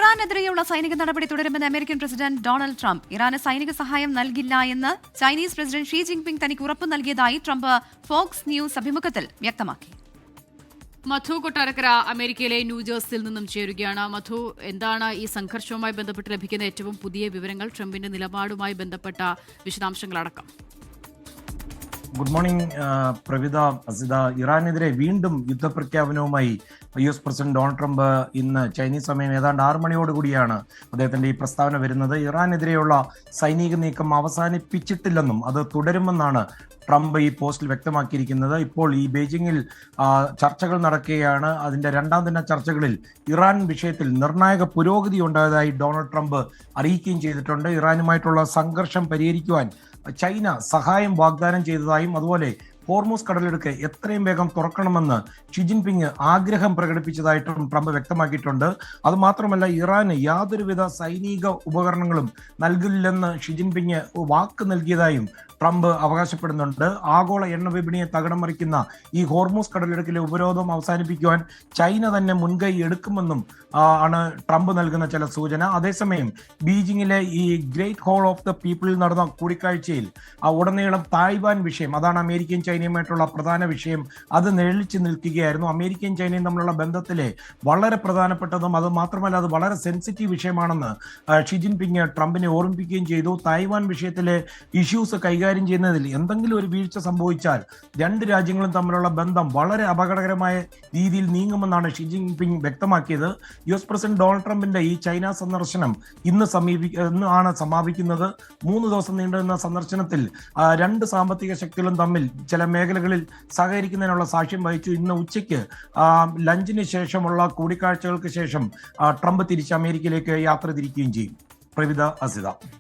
ഇറാനെതിരെയുള്ള സൈനിക നടപടി തുടരുമെന്ന് അമേരിക്കൻ പ്രസിഡന്റ് ഡൊണാൾഡ് ട്രംപ്. ഇറാന് സൈനിക സഹായം നൽകില്ല എന്ന് ചൈനീസ് പ്രസിഡന്റ് ഷീ ജിൻപിങ് തനിക്ക് ഉറപ്പ് നൽകിയതായി ട്രംപ് ഫോക്സ് ന്യൂസ് അഭിമുഖത്തിൽ വ്യക്തമാക്കി. മധു കൊട്ടാരക്കര അമേരിക്കയിലെ ന്യൂജേഴ്സിയിൽ നിന്നും ചേരുകയാണ്. മധു, എന്താണ് ഈ സംഘർഷവുമായി ബന്ധപ്പെട്ട് ലഭിക്കുന്ന ഏറ്റവും പുതിയ വിവരങ്ങൾ? ട്രംപിന്റെ നിലപാടുമായി ബന്ധപ്പെട്ട വിശദാംശങ്ങളടക്കം. Good morning Pravitha, Asitha. ഇറാനെതിരെ വീണ്ടും യുദ്ധപ്രഖ്യാപനവുമായി US പ്രസിഡന്റ് ഡൊണാൾഡ് ട്രംപ് ഇന്ന് ചൈനീസ് സമയം ഏതാണ്ട് 6 മണിയോടുകൂടിയാണ് അദ്ദേഹത്തിന്റെ ഈ പ്രസ്താവന വരുന്നത്. ഇറാനെതിരെയുള്ള സൈനിക നീക്കം അവസാനിപ്പിച്ചിട്ടില്ലെന്നും അത് തുടരുമെന്നാണ് ട്രംപ് ഈ പോസ്റ്റിൽ വ്യക്തമാക്കിയിരിക്കുന്നത്. ഇപ്പോൾ ഈ ബെയ്ജിങ്ങിൽ ചർച്ചകൾ നടക്കുകയാണ്. അതിന്റെ 2ാം ദിന ചർച്ചകളിൽ ഇറാൻ വിഷയത്തിൽ നിർണായക പുരോഗതി ഉണ്ടായതായി ഡൊണാൾഡ് ട്രംപ് അറിയിക്കുകയും ചെയ്തിട്ടുണ്ട്. ഇറാനുമായിട്ടുള്ള സംഘർഷം പരിഹരിക്കുവാൻ ചൈന സഹായം വാഗ്ദാനം ചെയ്തതായും അതുപോലെ ഹോർമൂസ് കടലിടുക്ക് എത്രയും വേഗം തുറക്കണമെന്ന് ഷി ജിൻപിങ് ആഗ്രഹം പ്രകടിപ്പിച്ചതായിട്ടും ട്രംപ് വ്യക്തമാക്കിയിട്ടുണ്ട്. അതുമാത്രമല്ല, ഇറാന് യാതൊരുവിധ സൈനിക ഉപകരണങ്ങളും നൽകില്ലെന്ന് ഷി ജിൻപിങ് വാക്ക് നൽകിയതായും ട്രംപ് അവകാശപ്പെടുന്നുണ്ട്. ആഗോള എണ്ണ വിപണിയെ തകിടം മറിക്കുന്ന ഈ ഹോർമൂസ് കടലിടുക്കിലെ ഉപരോധം അവസാനിപ്പിക്കുവാൻ ചൈന തന്നെ മുൻകൈ എടുക്കുമെന്നും ആണ് ട്രംപ് നൽകുന്ന ചില സൂചന. അതേസമയം ബീജിങ്ങിലെ ഈ ഗ്രേറ്റ് ഹോൾ ഓഫ് ദ പീപ്പിളിൽ നടന്ന കൂടിക്കാഴ്ചയിൽ ഉടനീളം തായ്വാൻ വിഷയം, അതാണ് അമേരിക്കയും ചൈനയുമായിട്ടുള്ള പ്രധാന വിഷയം, അത് നിഴലിച്ചു നിൽക്കുകയായിരുന്നു. അമേരിക്കയും ചൈനയും തമ്മിലുള്ള ബന്ധത്തിലെ വളരെ പ്രധാനപ്പെട്ടതും അത് മാത്രമല്ല അത് വളരെ സെൻസിറ്റീവ് വിഷയമാണെന്ന് ഷി ജിൻപിങ് ട്രംപിനെ ഓർമ്മിപ്പിക്കുകയും ചെയ്തു. തായ്വാൻ വിഷയത്തിലെ ഇഷ്യൂസ് കൈകാര്യം ചെയ്യുന്നതിൽ എന്തെങ്കിലും ഒരു വീഴ്ച സംഭവിച്ചാൽ 2 രാജ്യങ്ങളും തമ്മിലുള്ള ബന്ധം വളരെ അപകടകരമായ രീതിയിൽ നീങ്ങുമെന്നാണ് ഷി ജിൻപിങ് വ്യക്തമാക്കിയത്. US പ്രസിഡന്റ് ഡൊണാൾഡ് ട്രംപിന്റെ ഈ ചൈന സന്ദർശനം ഇന്ന് ആണ് സമാപിക്കുന്നത്. 3 ദിവസം നീണ്ടുനിന്ന സന്ദർശനത്തിൽ 2 സാമ്പത്തിക ശക്തികളും തമ്മിൽ ചില മേഖലകളിൽ സഹകരിക്കുന്നതിനുള്ള സാക്ഷ്യം വഹിച്ചു. ഇന്ന് ഉച്ചയ്ക്ക് ലഞ്ചിന് ശേഷമുള്ള കൂടിക്കാഴ്ചകൾക്ക് ശേഷം ട്രംപ് തിരിച്ച് അമേരിക്കയിലേക്ക് യാത്ര തിരിക്കുകയും ചെയ്യും. പ്രവിത, അസിത.